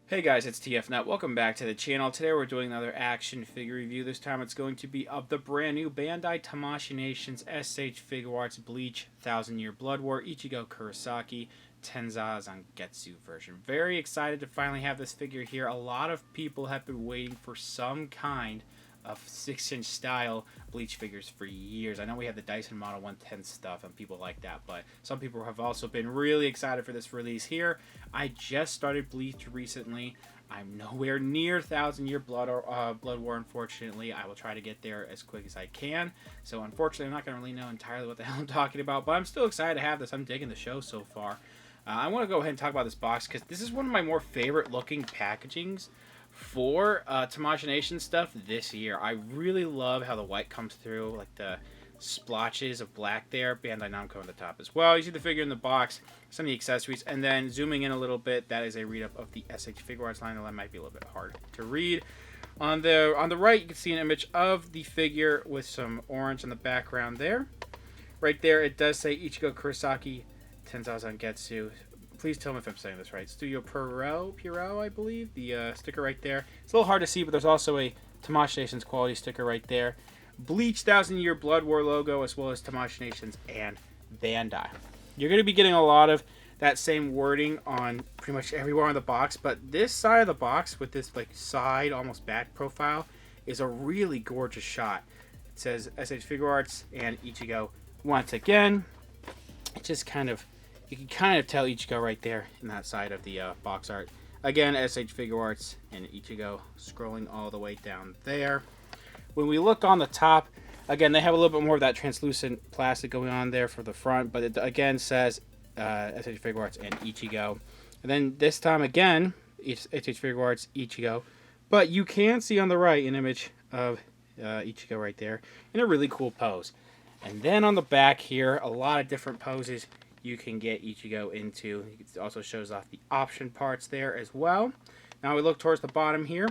Hey guys, it's TFNet. Welcome back to the channel. Today we're doing another action figure review. This time it's going to be of the brand new Bandai Tamashii Nations S.H Figuarts Bleach Thousand-Year Blood War Ichigo Kurosaki Tensazagetsu version. Very excited to finally have this figure here. A lot of people have been waiting for some kind of 6-inch style Bleach figures for years. I know we have the Dyson Model 110 stuff and people like that, but some people have also been really excited for this release here. I just started Bleach recently. I'm nowhere near Thousand-Year Blood War, unfortunately. I will try to get there as quick as I can. So unfortunately, I'm not going to really know entirely what the hell I'm talking about, but I'm still excited to have this. I'm digging the show so far. I want to go ahead and talk about this box because this is one of my more favorite looking packagings for Tamashii Nations stuff this year. I really love how the white comes through, like the splotches of black there. Bandai Namco on the top as well. You see the figure in the box, some of the accessories, and then zooming in a little bit, that is a read-up of the S.H Figuarts line. That might be a little bit hard to read. On the right, you can see an image of the figure with some orange in the background there. Right there, it does say Ichigo Kurosaki Tensazagetsu. Please tell me if I'm saying this right. Studio Puro, I believe. The sticker right there. It's a little hard to see, but there's also a Tamashii Nations quality sticker right there. Bleach Thousand-Year Blood War logo, as well as Tamashii Nations and Bandai. You're going to be getting a lot of that same wording on pretty much everywhere on the box, but this side of the box with this like side, almost back profile, is a really gorgeous shot. It says S.H Figuarts and Ichigo once again. It just kind of, you can kind of tell Ichigo right there in that side of the box art. Again, S.H Figuarts and Ichigo scrolling all the way down there. When we look on the top, again, they have a little bit more of that translucent plastic going on there for the front, but it again says S.H Figuarts and Ichigo. And then this time again, it's S.H Figuarts, Ichigo. But you can see on the right an image of Ichigo right there in a really cool pose. And then on the back here, a lot of different poses you can get Ichigo into. It also shows off the option parts there as well. Now we look towards the bottom here.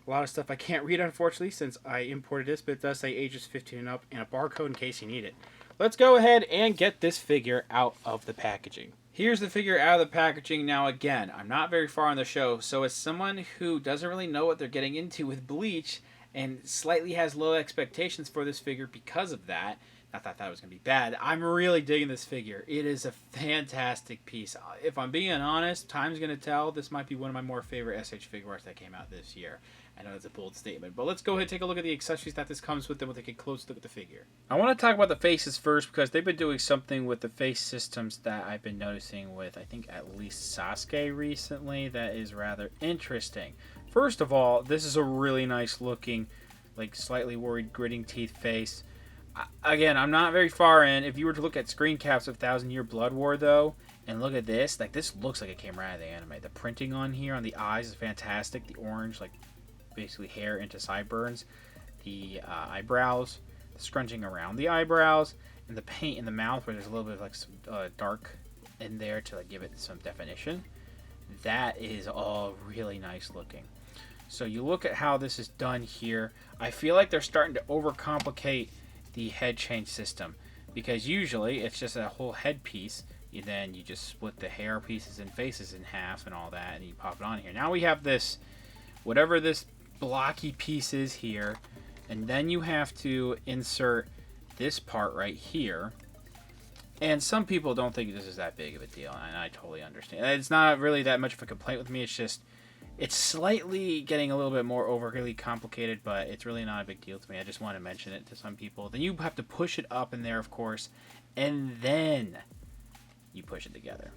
A lot of stuff I can't read, unfortunately, since I imported this, but it does say ages 15 and up and a barcode in case you need it. Let's go ahead and get this figure out of the packaging. Here's the figure out of the packaging. Now again, I'm not very far on the show, so as someone who doesn't really know what they're getting into with Bleach and slightly has low expectations for this figure because of that, not that I thought it was going to be bad, I'm really digging this figure. It is a fantastic piece. If I'm being honest, time's going to tell. This might be one of my more favorite S.H Figuarts that came out this year. I know that's a bold statement, but let's go ahead and take a look at the accessories that this comes with, and we'll take a close look at the figure. I want to talk about the faces first because they've been doing something with the face systems that I've been noticing with, I think, at least Sasuke recently that is rather interesting. First of all, this is a really nice looking, like slightly worried gritting teeth face. Again, I'm not very far in. If you were to look at screen caps of Thousand-Year Blood War, though, and look at this, like this looks like it came right out of the anime. The printing on here on the eyes is fantastic. The orange, like basically hair into sideburns. The eyebrows, the scrunching around the eyebrows, and the paint in the mouth where there's a little bit of like some dark in there to like give it some definition. That is all really nice looking. So you look at how this is done here. I feel like they're starting to overcomplicate the head change system, because usually it's just a whole head piece. Then you just split the hair pieces and faces in half and all that, and you pop it on here. Now we have this, whatever this blocky piece is here, and then you have to insert this part right here. And some people don't think this is that big of a deal, and I totally understand. It's not really that much of a complaint with me. It's just, it's slightly getting a little bit more overly complicated, but it's really not a big deal to me. I just want to mention it to some people. Then you have to push it up in there, of course, and then you push it together.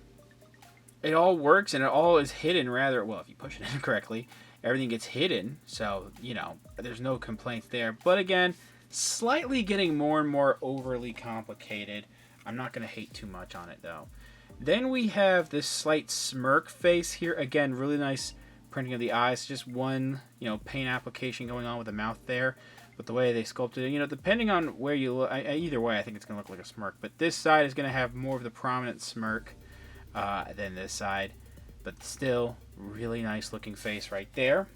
It all works, and it all is hidden rather well. If you push it in correctly, everything gets hidden, so, you know, there's no complaints there. But again, slightly getting more and more overly complicated. I'm not going to hate too much on it, though. Then we have this slight smirk face here. Again, really nice printing of the eyes. Just one, you know, paint application going on with the mouth there. But the way they sculpted it, you know, depending on where you look, either way, I think it's going to look like a smirk. But this side is going to have more of the prominent smirk than this side. But still, really nice looking face right there.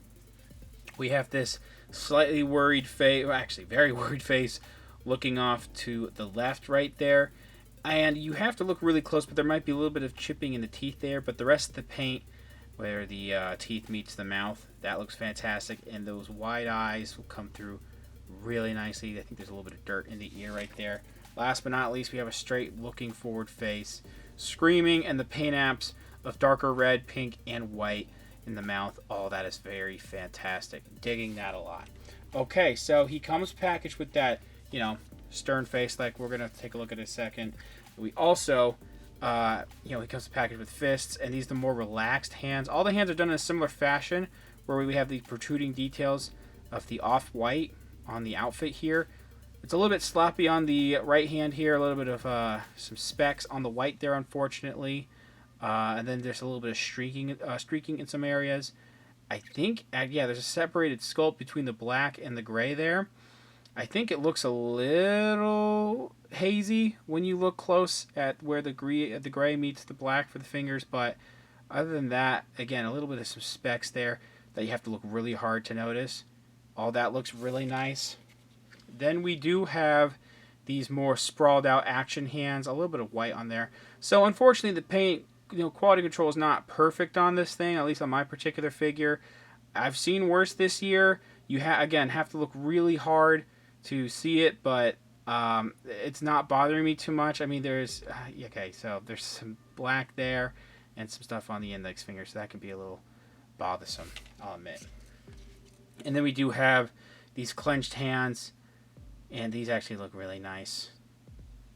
We have this slightly worried face, well, actually very worried face, looking off to the left right there. And you have to look really close, but there might be a little bit of chipping in the teeth there. But the rest of the paint where the teeth meets the mouth. That looks fantastic, and those wide eyes will come through really nicely. I think there's a little bit of dirt in the ear right there. Last but not least, we have a straight looking forward face, screaming, and the paint apps of darker red, pink, and white in the mouth. Oh, that is very fantastic. Digging that a lot. Okay, so he comes packaged with that, stern face, like we're going to take a look at in a second. We also, he comes packaged with fists, and these are the more relaxed hands. All the hands are done in a similar fashion, where we have the protruding details of the off-white on the outfit here. It's a little bit sloppy on the right hand here, a little bit of some specks on the white there, unfortunately. And then there's a little bit of streaking in some areas. I think, there's a separated sculpt between the black and the gray there. I think it looks a little hazy when you look close at where the gray meets the black for the fingers, but other than that, again, a little bit of some specks there that you have to look really hard to notice. All that looks really nice. Then we do have these more sprawled out action hands, a little bit of white on there. So unfortunately the paint, quality control is not perfect on this thing, at least on my particular figure. I've seen worse this year. You have to look really hard to see it, but it's not bothering me too much. I mean, there's there's some black there and some stuff on the index finger, so that can be a little bothersome, I'll admit. And then we do have these clenched hands, and these actually look really nice.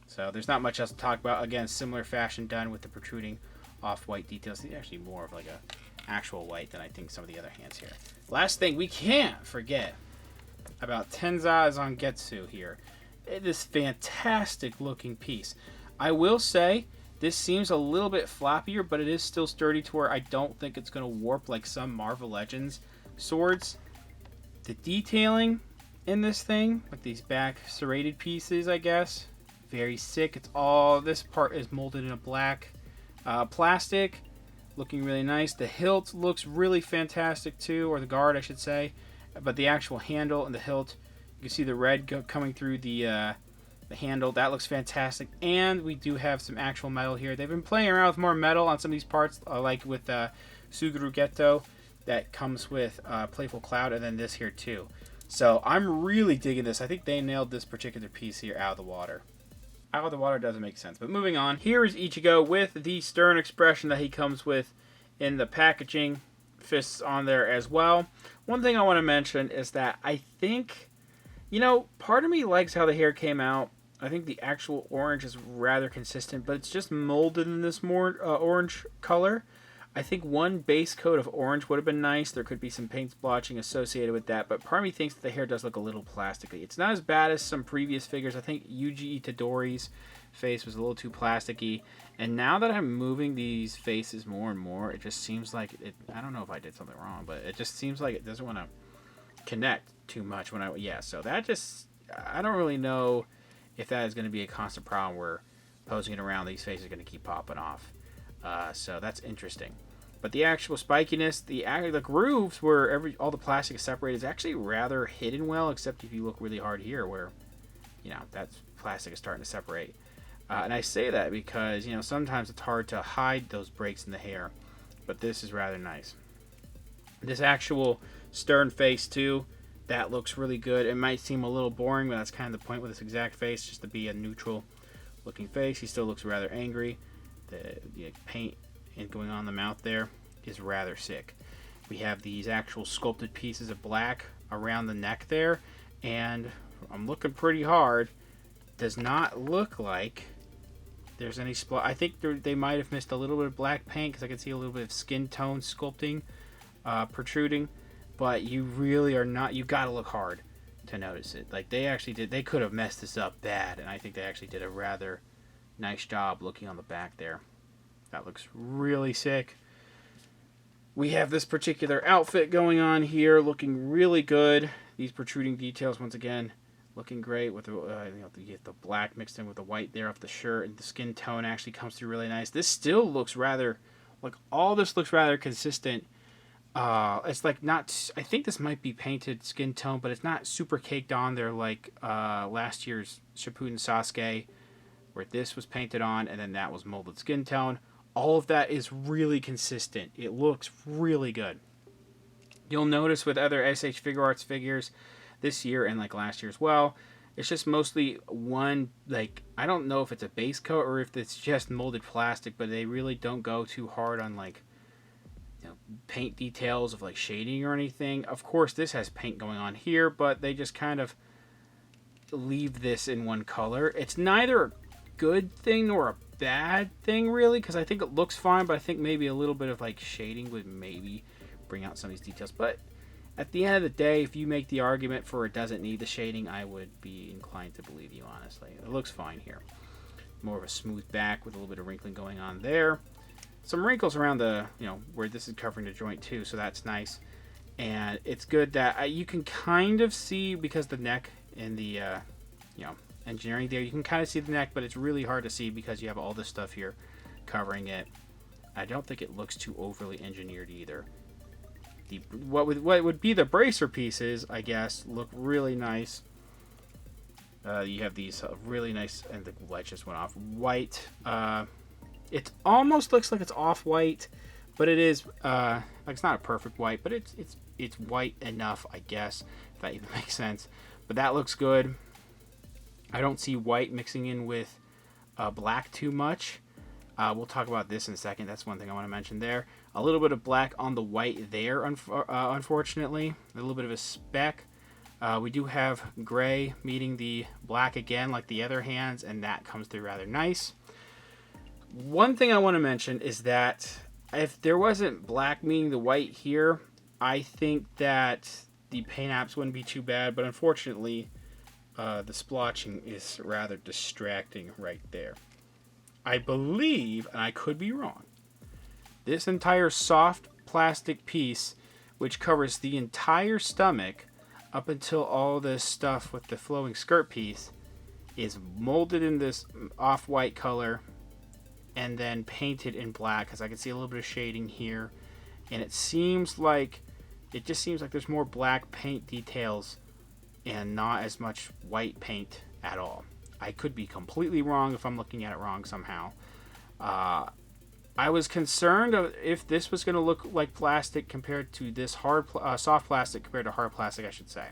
So there's not much else to talk about. Again, similar fashion done with the protruding off-white details. These are actually more of like a actual white than I think some of the other hands here. Last thing we can't forget about Tensazagetsu here. This fantastic looking piece. I will say this seems a little bit floppier, but it is still sturdy to where I don't think it's going to warp like some Marvel Legends swords. The detailing in this thing, with these back serrated pieces, I guess, very sick. It's all, this part is molded in a black plastic, looking really nice. The hilt looks really fantastic too, or the guard I should say, but the actual handle and the hilt, you can see the red coming through the handle. That looks fantastic. And we do have some actual metal here. They've been playing around with more metal on some of these parts, like with Suguru Geto that comes with Playful Cloud, and then this here too. So I'm really digging this. I think they nailed this particular piece here out of the water. Out of the water doesn't make sense. But moving on, here is Ichigo with the stern expression that he comes with in the packaging. Fists on there as well. One thing I want to mention is that I think, part of me likes how the hair came out. I think the actual orange is rather consistent, but it's just molded in this more orange color. I think one base coat of orange would have been nice. There could be some paint splotching associated with that, but part of me thinks that the hair does look a little plasticky. It's not as bad as some previous figures. I think Yuji Itadori's face was a little too plasticky, and now that I'm moving these faces more and more, it just seems like it. I don't know if I did something wrong, but it just seems like it doesn't want to connect too much when so that just, I don't really know if that is going to be a constant problem where posing it around, these faces are going to keep popping off. So that's interesting. But the actual spikiness, the grooves where all the plastic is separated is actually rather hidden well, except if you look really hard here where, that plastic is starting to separate. And I say that because, sometimes it's hard to hide those breaks in the hair, but this is rather nice. This actual stern face too, that looks really good. It might seem a little boring, but that's kind of the point with this exact face, just to be a neutral looking face. He still looks rather angry. The paint going on the mouth there is rather sick. We have these actual sculpted pieces of black around the neck there, and I'm looking pretty hard. Does not look like there's any spot. I think they might have missed a little bit of black paint because I can see a little bit of skin tone sculpting protruding, but you really are not. You got to look hard to notice it. Like they actually did. They could have messed this up bad, and I think they actually did a rather nice job looking on the back there. That looks really sick. We have this particular outfit going on here, looking really good. These protruding details, once again, looking great with the black mixed in with the white there off the shirt, and the skin tone actually comes through really nice. This still looks rather, all this looks rather consistent. It's like not, I think this might be painted skin tone, but it's not super caked on there like last year's Shippuden Sasuke, where this was painted on and then that was molded skin tone. all of that is really consistent. It looks really good. You'll notice with other SH Figuarts figures this year and like last year as well, it's just mostly one, like, I don't know if it's a base coat or if it's just molded plastic, but they really don't go too hard on like, you know, paint details of like shading or anything. Of course, this has paint going on here, but they just kind of leave this in one color. It's neither a good thing nor a bad thing really, because I think it looks fine, but I think maybe a little bit of like shading would maybe bring out some of these details. But at the end of the day, if you make the argument for it doesn't need the shading, I would be inclined to believe you, honestly. It looks fine here. More of a smooth back with a little bit of wrinkling going on there. Some wrinkles around the, you know, where this is covering the joint too, so that's nice. And it's good that you can kind of see, because the neck and the, you know, engineering there, you can kind of see the neck, but it's really hard to see because you have all this stuff here covering it. I don't think it looks too overly engineered either. What would be the bracer pieces, I guess, look really nice. You have these really nice, and the light just went off, white. It almost looks like it's off-white, but it is, like, it's not a perfect white, but it's white enough, I guess, if that even makes sense. But that looks good. I don't see white mixing in with black too much. We'll talk about this in a second. That's one thing I want to mention there. A little bit of black on the white there, unfortunately. A little bit of a speck. We do have gray meeting the black again, like the other hands, and that comes through rather nice. One thing I want to mention is that if there wasn't black meeting the white here, I think that the paint apps wouldn't be too bad, but unfortunately, the splotching is rather distracting right there. I believe, and I could be wrong, this entire soft plastic piece, which covers the entire stomach up until all this stuff with the flowing skirt piece, is molded in this off-white color and then painted in black, because I can see a little bit of shading here, and it just seems like there's more black paint details and not as much white paint at all. I could be completely wrong if I'm looking at it wrong somehow. I was concerned if this was going to look like plastic compared to this soft plastic compared to hard plastic, I should say.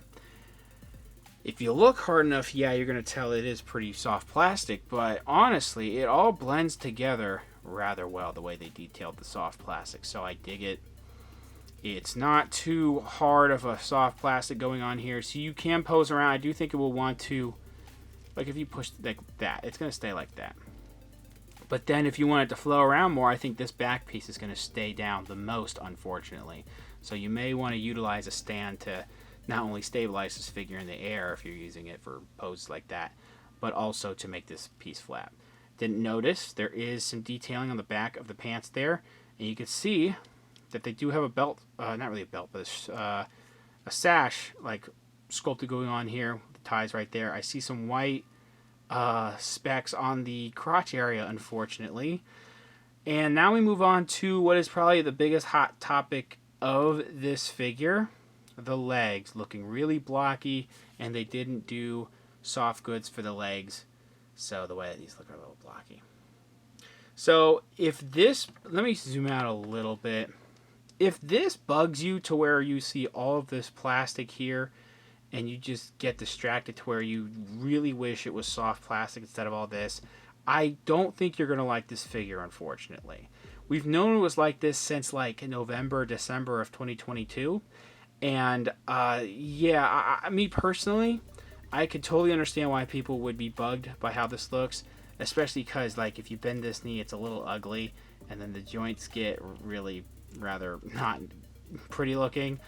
If you look hard enough, yeah, you're going to tell it is pretty soft plastic, but honestly, it all blends together rather well the way they detailed the soft plastic, so I dig it. It's not too hard of a soft plastic going on here, so you can pose around. I do think it will want to, like if you push like that, it's going to stay like that. But then if you want it to flow around more, I think this back piece is going to stay down the most, unfortunately. So you may want to utilize a stand to not only stabilize this figure in the air if you're using it for poses like that, but also to make this piece flat. Didn't notice, there is some detailing on the back of the pants there, and you can see that they do have a belt, not really a belt, but a sash like sculpted going on here with the ties right there. I see some white specks on the crotch area, unfortunately. And now we move on to what is probably the biggest hot topic of this figure, the legs, looking really blocky, and they didn't do soft goods for the legs, so the way that these look are a little blocky. So if this, let me zoom out a little bit. If this bugs you to where you see all of this plastic here and you just get distracted to where you really wish it was soft plastic instead of all this, I don't think you're going to like this figure, unfortunately. We've known it was like this since like November, December of 2022. And yeah, me personally, I could totally understand why people would be bugged by how this looks, especially because like if you bend this knee, it's a little ugly, and then the joints get really rather not pretty looking.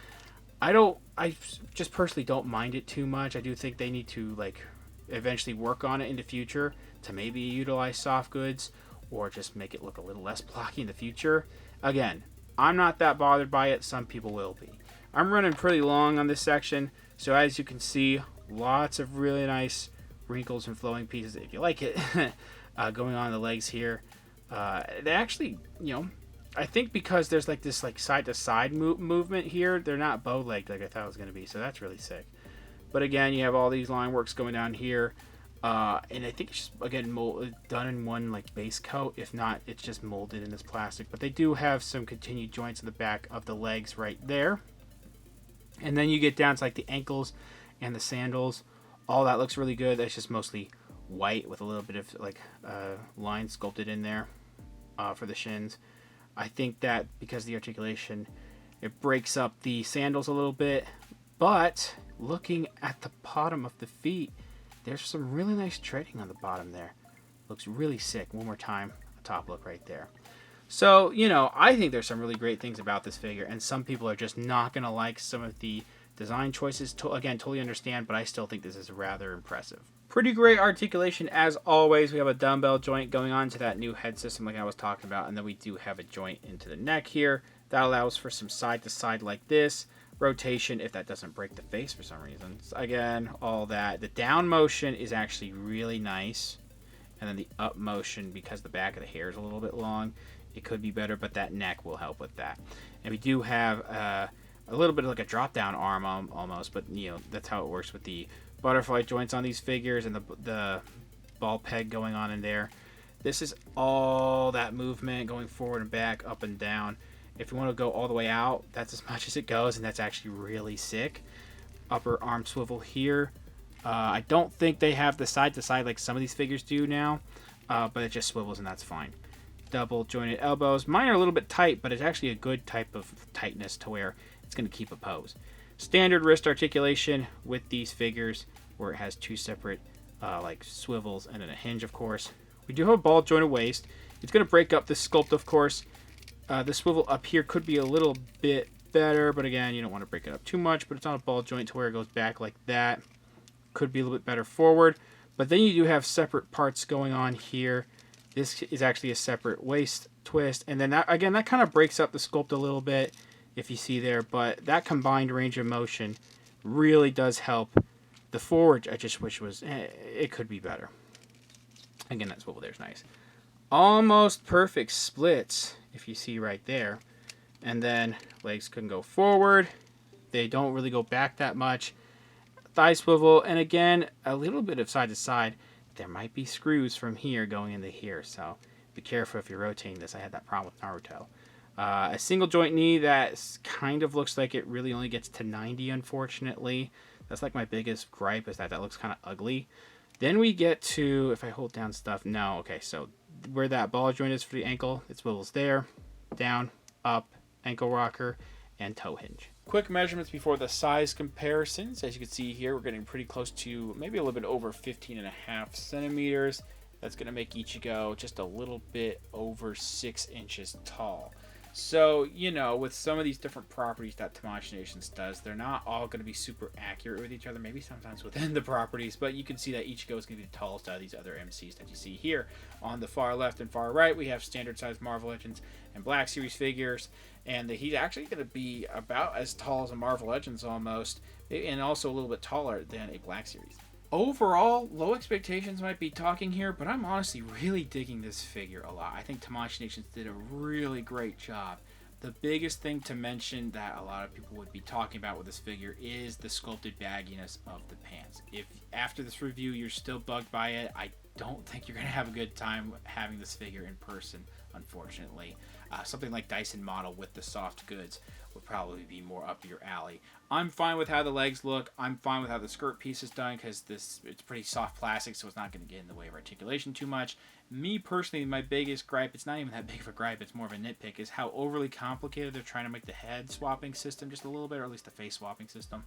I just personally don't mind it too much. I do think they need to like eventually work on it in the future to maybe utilize soft goods or just make it look a little less blocky in the future. Again, I'm not that bothered by it. Some people will be. I'm running pretty long on this section, so as you can see, lots of really nice wrinkles and flowing pieces, if you like it, going on the legs here. They actually, you know, I think because there's like this like side-to-side movement here, they're not bow-legged like I thought it was going to be, so that's really sick. But again, you have all these line works going down here. And I think it's just, again, done in one like base coat. If not, it's just molded in this plastic. But they do have some continued joints in the back of the legs right there. And then you get down to like the ankles and the sandals. All that looks really good. That's just mostly white with a little bit of like line sculpted in there for the shins. I think that because the articulation, it breaks up the sandals a little bit. But looking at the bottom of the feet, there's some really nice treading on the bottom there. Looks really sick. One more time, a top look right there. So, you know, I think there's some really great things about this figure, and some people are just not going to like some of the design choices. Again, totally understand, but I still think this is rather impressive. Pretty great articulation as always. We have a dumbbell joint going on to that new head system like I was talking about, and then we do have a joint into the neck here. That allows for some side-to-side like this. Rotation if that doesn't break the face for some reason. Again, all that. The down motion is actually really nice. And then the up motion, because the back of the hair is a little bit long, it could be better, but that neck will help with that. And we do have a little bit of like a drop down arm almost, but you know, that's how it works with the butterfly joints on these figures and the ball peg going on in there. This is all that movement going forward and back, up and down. If you want to go all the way out, that's as much as it goes, and that's actually really sick. Upper arm swivel here. I don't think they have the side-to-side like some of these figures do now, but it just swivels, and that's fine. Double jointed elbows. Mine are a little bit tight, but it's actually a good type of tightness to where it's going to keep a pose. Standard wrist articulation with these figures, where it has two separate like swivels and then a hinge, of course. We do have a ball jointed waist. It's going to break up the sculpt, of course. The swivel up here could be a little bit better, but again, you don't want to break it up too much, but it's on a ball joint to where it goes back like that. Could be a little bit better forward, but then you do have separate parts going on here. This is actually a separate waist twist, and then that, again, that kind of breaks up the sculpt a little bit, if you see there, but that combined range of motion really does help. The forward, I just wish was, it could be better. Again, that swivel there's nice. Almost perfect splits, if you see right there. And then legs can go forward. They don't really go back that much. Thigh swivel, and again, a little bit of side to side. There might be screws from here going into here, so be careful if you're rotating this. I had that problem with Naruto. A single joint knee that kind of looks like it really only gets to 90, unfortunately. That's like my biggest gripe, is that looks kind of ugly. Then we get to, if I hold down stuff, no, okay, so where that ball joint is for the ankle, it swivels there, down, up, ankle rocker, and toe hinge. Quick measurements before the size comparisons. As you can see here, we're getting pretty close to maybe a little bit over 15.5 centimeters. That's going to make Ichigo just a little bit over 6 inches tall. So, you know, with some of these different properties that Tamashii Nations does, they're not all going to be super accurate with each other, maybe sometimes within the properties, but you can see that Ichigo is going to be the tallest out of these other MCs that you see here. On the far left and far right, we have standard size Marvel Legends and Black Series figures, and he's actually going to be about as tall as a Marvel Legends almost, and also a little bit taller than a Black Series. Overall, low expectations might be talking here, but I'm honestly really digging this figure a lot. I think Tamashii Nations did a really great job. The biggest thing to mention that a lot of people would be talking about with this figure is the sculpted bagginess of the pants. If after this review you're still bugged by it, I don't think you're going to have a good time having this figure in person, unfortunately. Something like Dyson model with the soft goods would probably be more up your alley. I'm fine with how the legs look. I'm fine with how the skirt piece is done because it's pretty soft plastic, so it's not going to get in the way of articulation too much. Me personally, my biggest gripe, it's not even that big of a gripe, it's more of a nitpick, is how overly complicated they're trying to make the head swapping system just a little bit, or at least the face swapping system.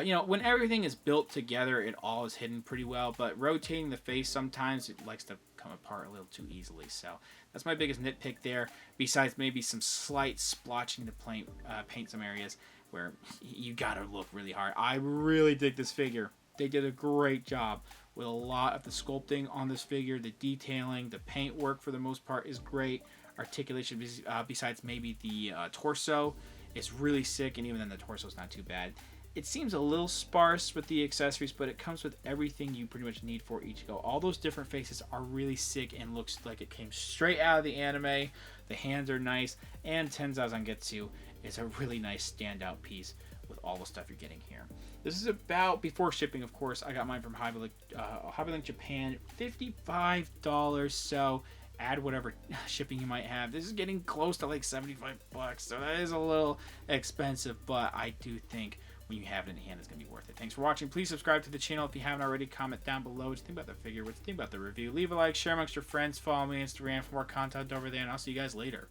You know, when everything is built together, it all is hidden pretty well, but rotating the face sometimes, it likes to come apart a little too easily, so that's my biggest nitpick there, besides maybe some slight splotching to paint some areas where you gotta look really hard. I really dig this figure. They did a great job with a lot of the sculpting on this figure, the detailing, the paint work for the most part is great. Articulation, besides maybe the torso, is really sick, and even then the torso is not too bad. It seems a little sparse with the accessories, but it comes with everything you pretty much need for Ichigo. All those different faces are really sick and looks like it came straight out of the anime. The hands are nice, and Tensazagetsu is a really nice standout piece with all the stuff you're getting here. This is about, before shipping, of course, I got mine from HobbyLink Japan, $55. So add whatever shipping you might have. This is getting close to like $75, so that is a little expensive, but I do think when you have it in hand, it's going to be worth it. Thanks for watching. Please subscribe to the channel if you haven't already. Comment down below what you think about the figure, what you think about the review. Leave a like, share amongst your friends, follow me on Instagram for more content over there, and I'll see you guys later.